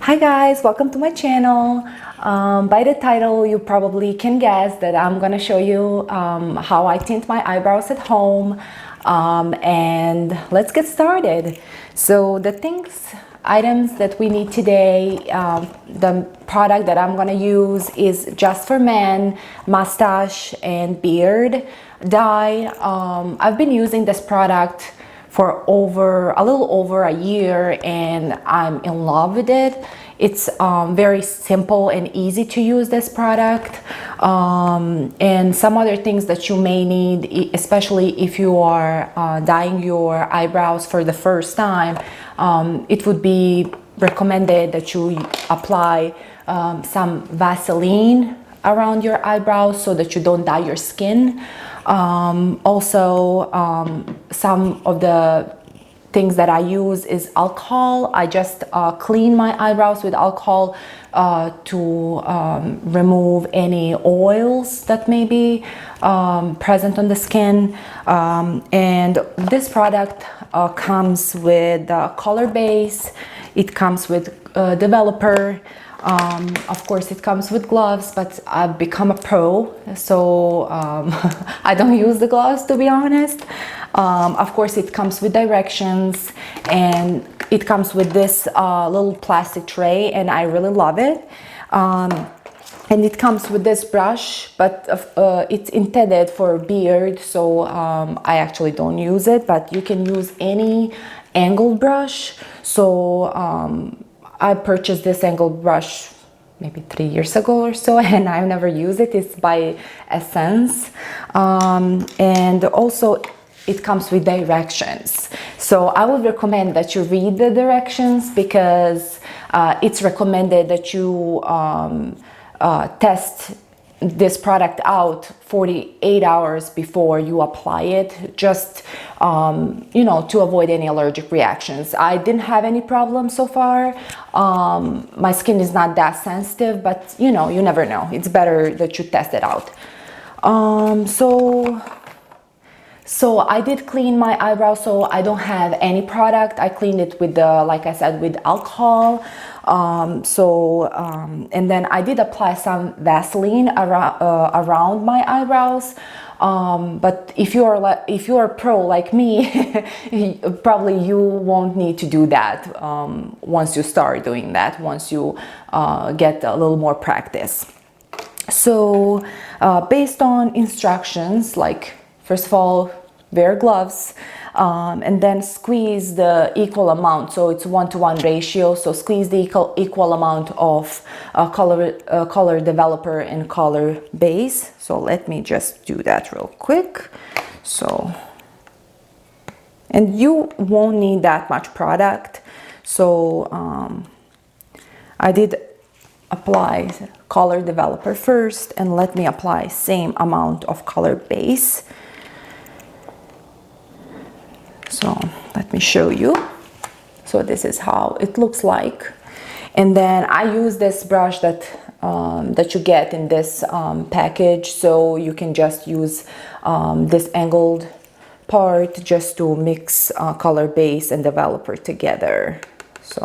Hi guys, welcome to my channel. By the title you probably can guess that I'm gonna show you how I tint my eyebrows at home, and let's get started. So the items that we need today, the product that I'm gonna use is Just for Men mustache and beard dye. I've been using this product for a little over a year and I'm in love with it. It's very simple and easy to use, this product, and some other things that you may need, especially if you are dyeing your eyebrows for the first time. It would be recommended that you apply some Vaseline around your eyebrows so that you don't dye your skin. Also, some of the things that I use is alcohol. I just clean my eyebrows with alcohol to remove any oils that may be present on the skin. And this product comes with color base. It comes with developer. Of course it comes with gloves, but I've become a pro, so I don't use the gloves, to be honest. Of course it comes with directions, and it comes with this little plastic tray, and I really love it. And it comes with this brush, but it's intended for beard, so I actually don't use it, but you can use any angled brush. So I purchased this angled brush maybe 3 years ago or so, and I've never used it. It's by Essence, and also it comes with directions. So I would recommend that you read the directions, because it's recommended that you test this product out 48 hours before you apply it, just you know, to avoid any allergic reactions. I didn't have any problems so far. My skin is not that sensitive, but you know, you never know. It's better that you test it out. So I did clean my eyebrows, so I don't have any product. I cleaned it with like I said, with alcohol. And then I did apply some Vaseline around my eyebrows. But if you're a pro like me, probably you won't need to do that once you start doing that, once you get a little more practice. So based on instructions, like, first of all, wear gloves, and then squeeze the equal amount. So it's 1-to-1 ratio. So squeeze the equal amount of color developer and color base. So let me just do that real quick. So, and you won't need that much product. So I did apply color developer first, and let me apply same amount of color base. So let me show you. So this is how it looks like. And then I use this brush that that you get in this package. So you can just use this angled part just to mix color base and developer together. So,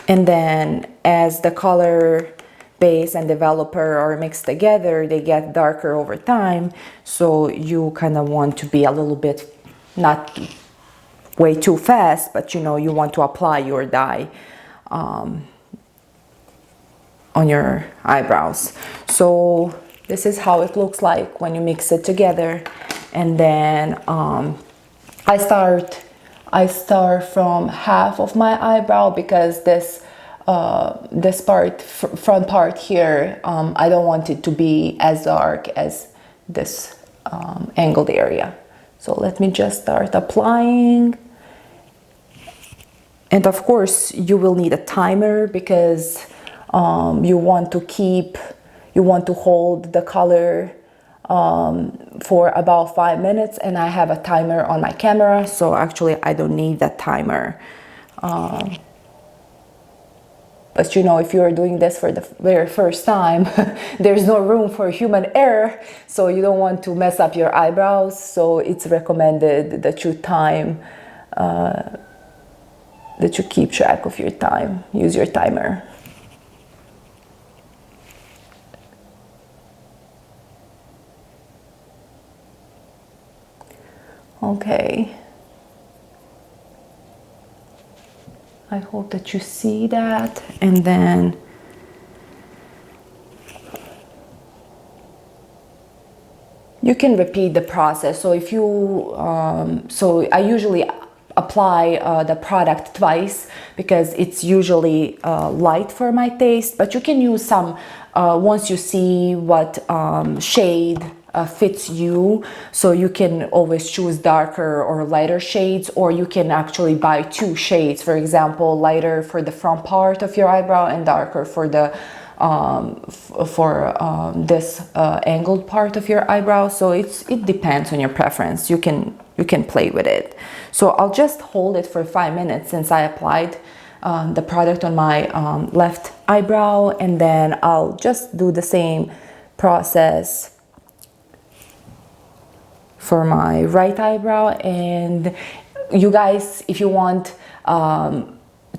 and then as the color base and developer are mixed together, they get darker over time. So you kind of want to be a little bit, not way too fast, but you know, you want to apply your dye on your eyebrows. So this is how it looks like when you mix it together. And then I start from half of my eyebrow, because this part, front part here, I don't want it to be as dark as this angled area. So let me just start applying. And of course you will need a timer, because you want to hold the color for about 5 minutes, and I have a timer on my camera, so actually I don't need that timer. But you know, if you're doing this for the very first time, there's no room for human error, so you don't want to mess up your eyebrows. So it's recommended that you time that you keep track of your time. Use your timer. Okay. I hope that you see that, and then you can repeat the process. So if you, so I usually apply the product twice because it's usually light for my taste, but you can use some once you see what shade fits you. So you can always choose darker or lighter shades, or you can actually buy two shades, for example, lighter for the front part of your eyebrow and darker for the this angled part of your eyebrow. So it depends on your preference. You can play with it. So I'll just hold it for 5 minutes since I applied the product on my left eyebrow, and then I'll just do the same process for my right eyebrow. And you guys, if you want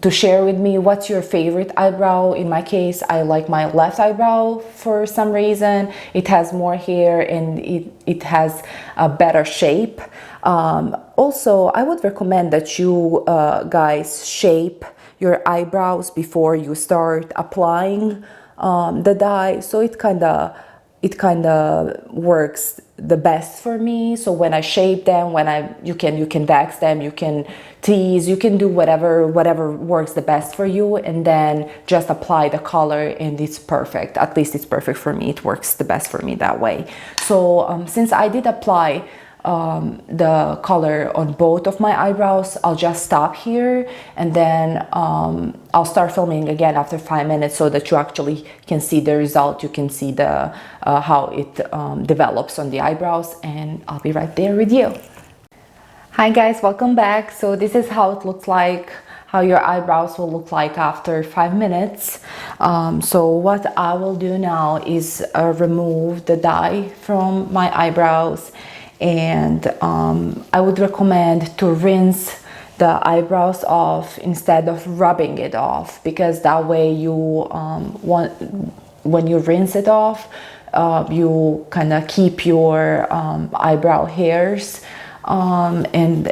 to share with me what's your favorite eyebrow. In my case, I like my left eyebrow for some reason. It has more hair and it has a better shape. Also, I would recommend that you guys shape your eyebrows before you start applying the dye, so it kind of works the best for me. So when I shape them, you can wax them, you can tease, you can do whatever works the best for you, and then just apply the color, and it's perfect. At least it's perfect for me. It works the best for me that way. So since I did apply the color on both of my eyebrows, I'll just stop here, and then I'll start filming again after 5 minutes so that you actually can see the result. You can see the how it develops on the eyebrows, and I'll be right there with you. Hi guys, welcome back. So this is how it looks like, how your eyebrows will look like after 5 minutes. So what I will do now is remove the dye from my eyebrows, and I would recommend to rinse the eyebrows off instead of rubbing it off, because that way you when you rinse it off, you kind of keep your eyebrow hairs. And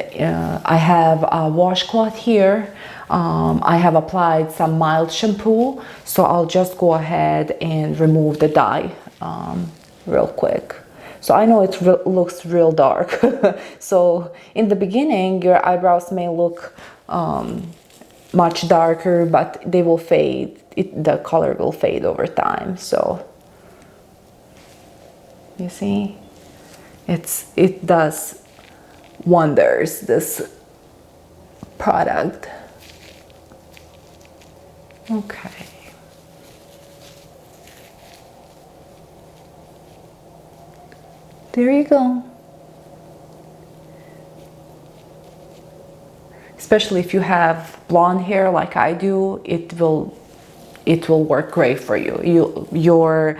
I have a washcloth here. I have applied some mild shampoo, so I'll just go ahead and remove the dye real quick. So I know it looks real dark. So in the beginning, your eyebrows may look much darker, but they will fade. The color will fade over time. So you see, it does wonders, this product. Okay. There you go. Especially if you have blonde hair like I do, it will work great for you. Your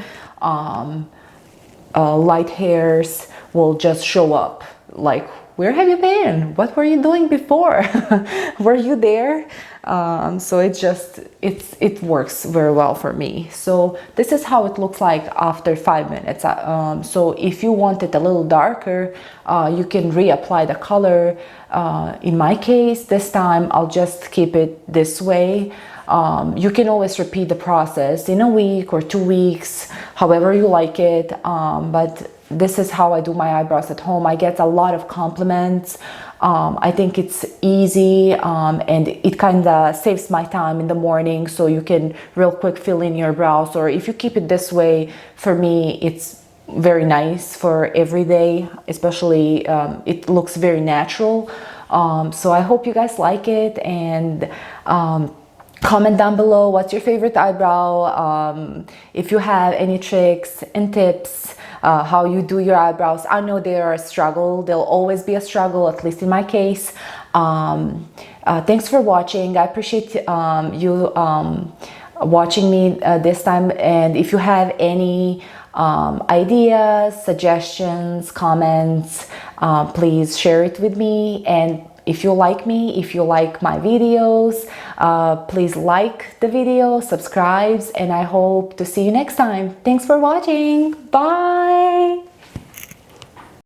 light hairs will just show up. Like, where have you been? What were you doing before? Were you there? So it works very well for me. So this is how it looks like after 5 minutes. So if you want it a little darker, you can reapply the color. In my case, this time I'll just keep it this way. You can always repeat the process in a week or 2 weeks, however you like it. But this is how I do my eyebrows at home. I get a lot of compliments. I think it's easy, and it kind of saves my time in the morning, so you can real quick fill in your brows. Or if you keep it this way, for me, it's very nice for every day, especially it looks very natural. So I hope you guys like it, and comment down below what's your favorite eyebrow. If you have any tricks and tips, how you do your eyebrows. I know they are a struggle. They'll always be a struggle, at least in my case. Thanks for watching. I appreciate you watching me this time. And if you have any ideas, suggestions, comments, please share it with me. And if you like me, if you like my videos, please like the video, subscribe, and I hope to see you next time. Thanks for watching. Bye.